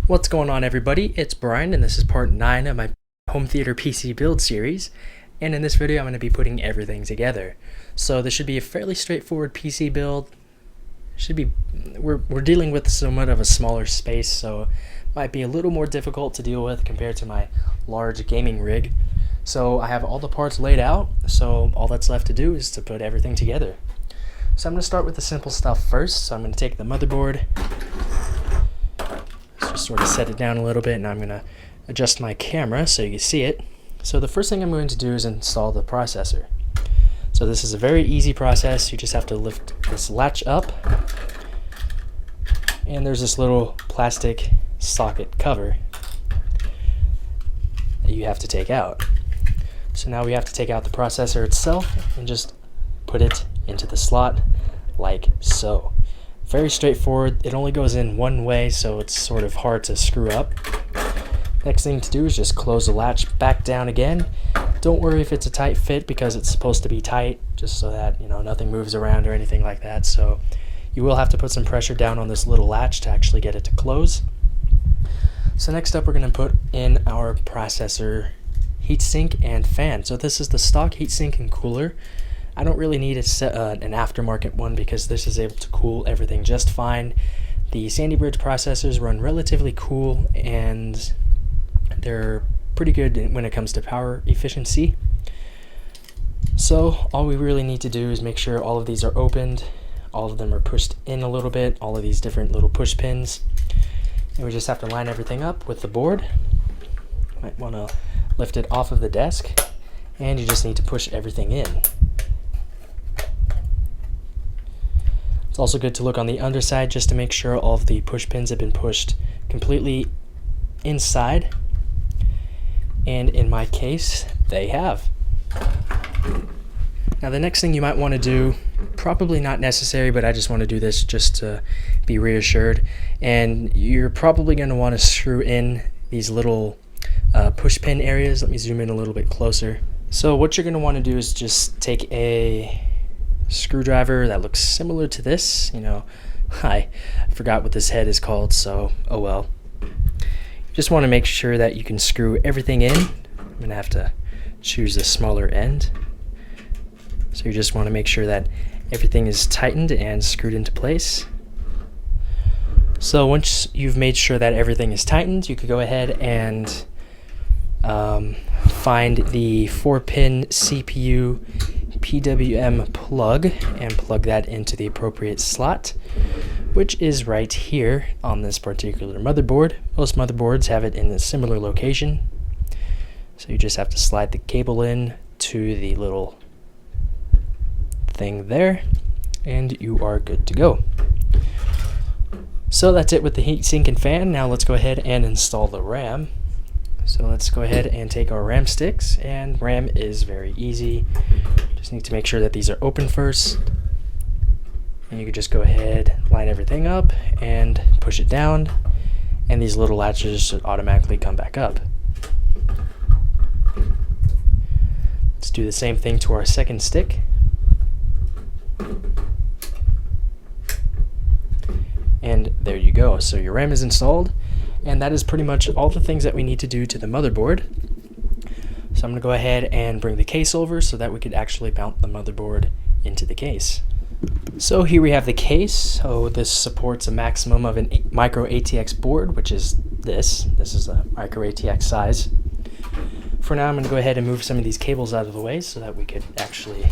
What's going on, everybody? It's Brian, and this is part 9 of my home theater PC build series. And in this video, I'm going to be putting everything together. So this should be a fairly straightforward PC build. We're dealing with somewhat of a smaller space, so it might be a little more difficult to deal with compared to my large gaming rig. So I have all the parts laid out, so all that's left to do is to put everything together. So I'm going to start with the simple stuff first. So I'm going to take the motherboard, just sort of set it down a little bit, and I'm going to adjust my camera so you can see it. So the first thing I'm going to do is install the processor. So this is a very easy process. You just have to lift this latch up, and there's this little plastic socket cover that you have to take out. So now we have to take out the processor itself and just put it into the slot like so. Very straightforward. It only goes in one way, so it's sort of hard to screw up. Next thing to do is just close the latch back down again. Don't worry if it's a tight fit, because it's supposed to be tight, just so that nothing moves around or anything like that. So you will have to put some pressure down on this little latch to actually get it to close. So next up, we're going to put in our processor heatsink and fan. So this is the stock heatsink and cooler. I don't really need an aftermarket one, because this is able to cool everything just fine. The Sandy Bridge processors run relatively cool, and they're pretty good when it comes to power efficiency. So all we really need to do is make sure all of these are opened, all of them are pushed in a little bit, all of these different little push pins, and we just have to line everything up with the board. Might want to lift it off of the desk, and you just need to push everything in. It's also good to look on the underside just to make sure all of the push pins have been pushed completely inside. And in my case, they have. Now the next thing you might want to do, probably not necessary, but I just want to do this just to be reassured, and you're probably going to want to screw in these little push pin areas. Let me zoom in a little bit closer. So what you're going to want to do is just take a screwdriver that looks similar to this. I forgot what this head is called, so oh well. Just want to make sure that you can screw everything in. I'm going to have to choose the smaller end. So you just want to make sure that everything is tightened and screwed into place. So once you've made sure that everything is tightened, you could go ahead and find the 4-pin CPU PWM plug and plug that into the appropriate slot, which is right here on this particular motherboard. Most motherboards have it in a similar location. So you just have to slide the cable in to the little thing there, and you are good to go. So that's it with the heatsink and fan. Now let's go ahead and install the RAM. So let's go ahead and take our RAM sticks, and RAM is very easy. Just need to make sure that these are open first. And you can just go ahead, line everything up, and push it down, and these little latches should automatically come back up. Let's do the same thing to our second stick. And there you go. So your RAM is installed, and that is pretty much all the things that we need to do to the motherboard. So I'm going to go ahead and bring the case over so that we could actually mount the motherboard into the case. So here we have the case. So this supports a maximum of a micro ATX board, which is this. This is a micro ATX size. For now, I'm going to go ahead and move some of these cables out of the way so that we could actually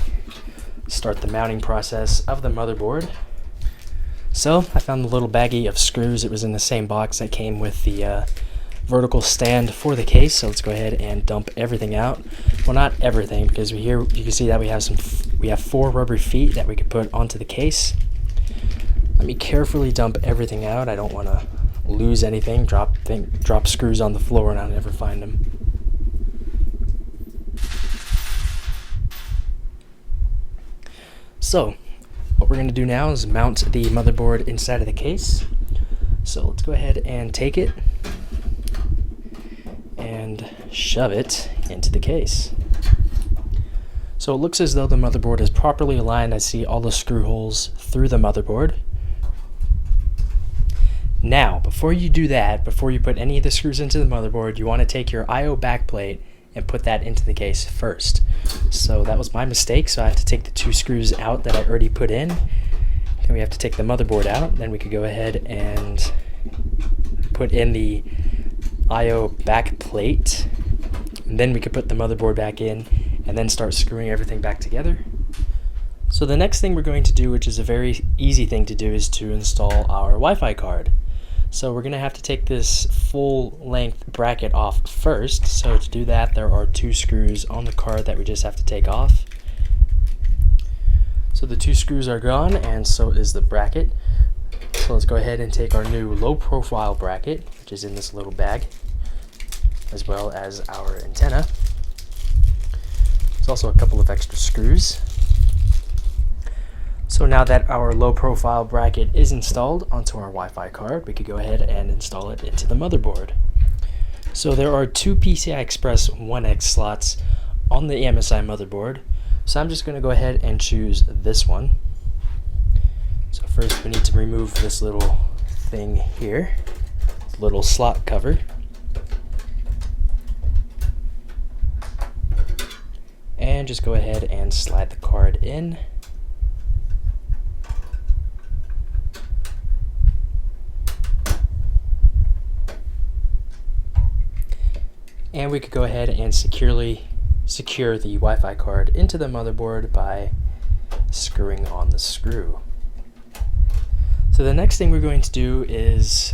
start the mounting process of the motherboard. So I found the little baggie of screws. It was in the same box that came with the vertical stand for the case. So let's go ahead and dump everything out. Well, not everything, because here you can see that we have 4 rubber feet that we could put onto the case. Let me carefully dump everything out. I don't want to lose anything, drop screws on the floor and I'll never find them. So what we're going to do now is mount the motherboard inside of the case. So let's go ahead and take it and shove it into the case. So it looks as though the motherboard is properly aligned. I see all the screw holes through the motherboard. Now, before you do that, before you put any of the screws into the motherboard, you want to take your I/O backplate and put that into the case first. So that was my mistake, so I have to take the 2 screws out that I already put in. Then we have to take the motherboard out. Then we could go ahead and put in the I/O backplate. And then we could put the motherboard back in and then start screwing everything back together. So the next thing we're going to do, which is a very easy thing to do, is to install our Wi-Fi card. So we're going to have to take this full length bracket off first. So to do that, there are 2 screws on the card that we just have to take off. So the 2 screws are gone, and so is the bracket. So let's go ahead and take our new low profile bracket, which is in this little bag, as well as our antenna. There's also a couple of extra screws. So now that our low profile bracket is installed onto our Wi-Fi card, we could go ahead and install it into the motherboard. So there are 2 PCI Express 1X slots on the MSI motherboard. So I'm just going to go ahead and choose this one. So first we need to remove this little thing here, little slot cover. And just go ahead and slide the card in. And we could go ahead and securely secure the Wi-Fi card into the motherboard by screwing on the screw. So the next thing we're going to do is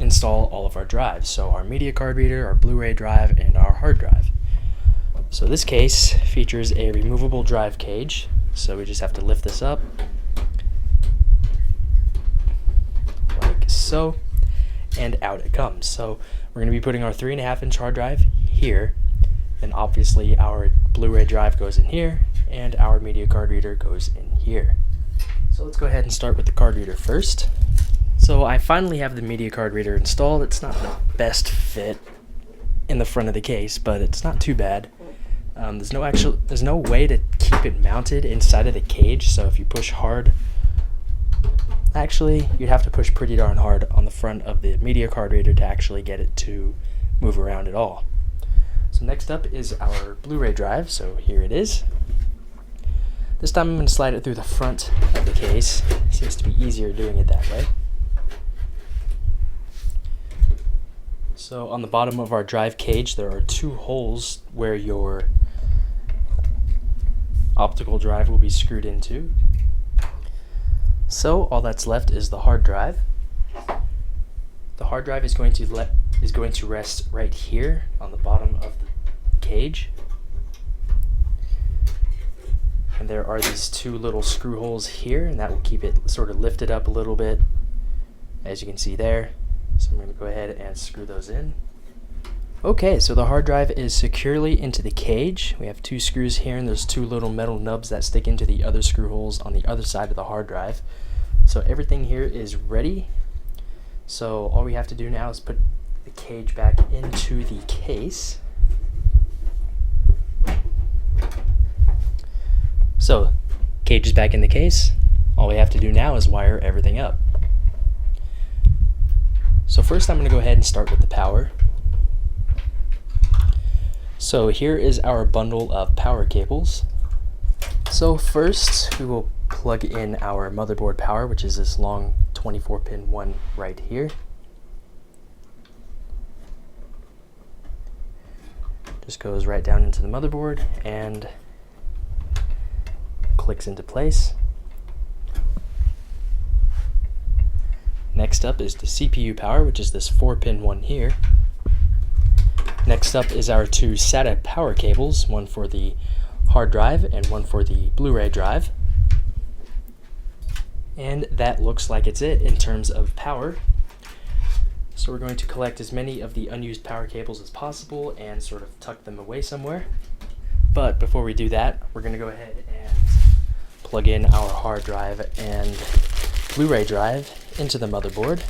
install all of our drives. So our media card reader, our Blu-ray drive, and our hard drive. So this case features a removable drive cage. So we just have to lift this up like so, and out it comes. So we're going to be putting our 3.5-inch hard drive here, and obviously our Blu-ray drive goes in here, and our media card reader goes in here. So let's go ahead and start with the card reader first. So I finally have the media card reader installed. It's not the best fit in the front of the case, but it's not too bad. There's no way to keep it mounted inside of the cage, so if you push hard, actually you'd have to push pretty darn hard on the front of the media card reader to actually get it to move around at all. So next up is our Blu-ray drive, so here it is. This time I'm going to slide it through the front of the case. It seems to be easier doing it that way. So on the bottom of our drive cage there are 2 holes where your optical drive will be screwed into. So all that's left is the hard drive. The hard drive is going to rest right here on the bottom of the cage. And there are these 2 little screw holes here, and that will keep it sort of lifted up a little bit, as you can see there. So I'm going to go ahead and screw those in. Okay, so the hard drive is securely into the cage. We have 2 screws here, and there's 2 little metal nubs that stick into the other screw holes on the other side of the hard drive. So everything here is ready. So all we have to do now is put the cage back into the case. So cage is back in the case. All we have to do now is wire everything up. So first I'm going to go ahead and start with the power. So here is our bundle of power cables. So first we will plug in our motherboard power, which is this long 24-pin one right here. Just goes right down into the motherboard and clicks into place. Next up is the CPU power, which is this 4-pin one here. Next up is our 2 SATA power cables, one for the hard drive and one for the Blu-ray drive. And that looks like it's it in terms of power. So we're going to collect as many of the unused power cables as possible and sort of tuck them away somewhere. But before we do that, we're going to go ahead and plug in our hard drive and Blu-ray drive into the motherboard.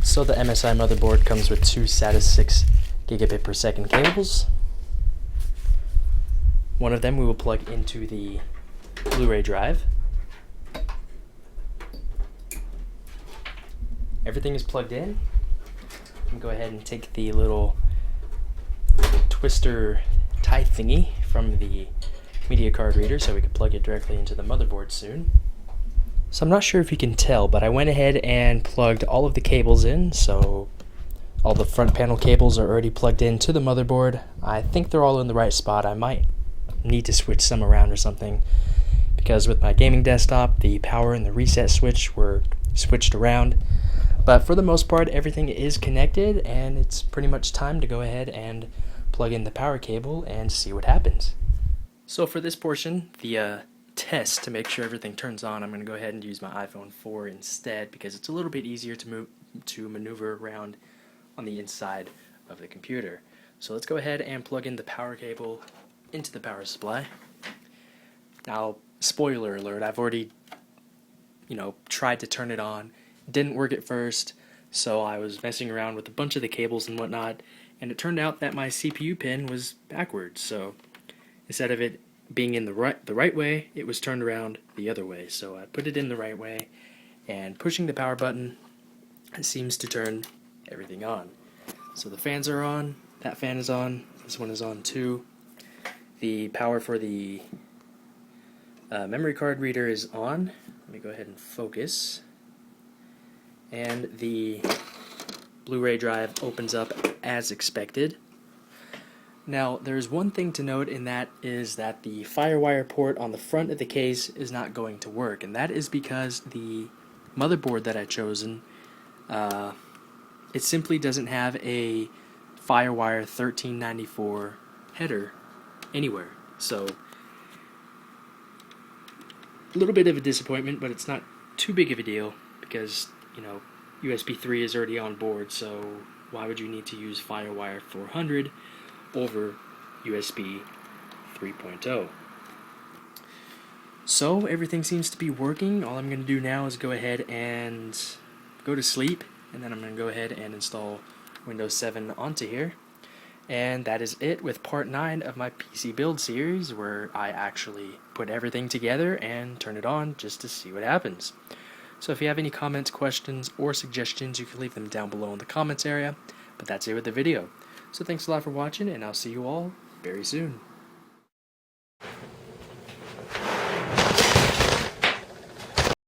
So the MSI motherboard comes with 2 SATA 6 gigabit per second cables. One of them we will plug into the Blu-ray drive. everything is plugged in. I'm gonna go ahead and take the little twister tie thingy from the media card reader so we can plug it directly into the motherboard soon. So I'm not sure if you can tell, but I went ahead and plugged all of the cables in, so all the front panel cables are already plugged into the motherboard. I think they're all in the right spot. I might need to switch some around or something, because with my gaming desktop, the power and the reset switch were switched around. But for the most part, everything is connected, and it's pretty much time to go ahead and plug in the power cable and see what happens. So for this portion, the test to make sure everything turns on, I'm going to go ahead and use my iPhone 4 instead, because it's a little bit easier to maneuver around on the inside of the computer. So let's go ahead and plug in the power cable into the power supply. Now, spoiler alert, I've already tried to turn it on. Didn't work at first, so I was messing around with a bunch of the cables and whatnot, and it turned out that my CPU pin was backwards. So instead of it being in the right way, it was turned around the other way. So I put it in the right way, and pushing the power button seems to turn everything on. So the fans are on, that fan is on, this one is on too. The power for the memory card reader is on. Let me go ahead and focus. And the Blu-ray drive opens up as expected. Now, there's one thing to note, and that is that the FireWire port on the front of the case is not going to work, and that is because the motherboard that I've chosen, it simply doesn't have a FireWire 1394 header anywhere. So, a little bit of a disappointment, but it's not too big of a deal, because USB 3 is already on board, so why would you need to use FireWire 400 over USB 3.0? So everything seems to be working. All I'm going to do now is go ahead and go to sleep, and then I'm going to go ahead and install Windows 7 onto here. And that is it with part 9 of my PC build series, where I actually put everything together and turn it on just to see what happens. So if you have any comments, questions, or suggestions, you can leave them down below in the comments area. But that's it with the video. So thanks a lot for watching, and I'll see you all very soon.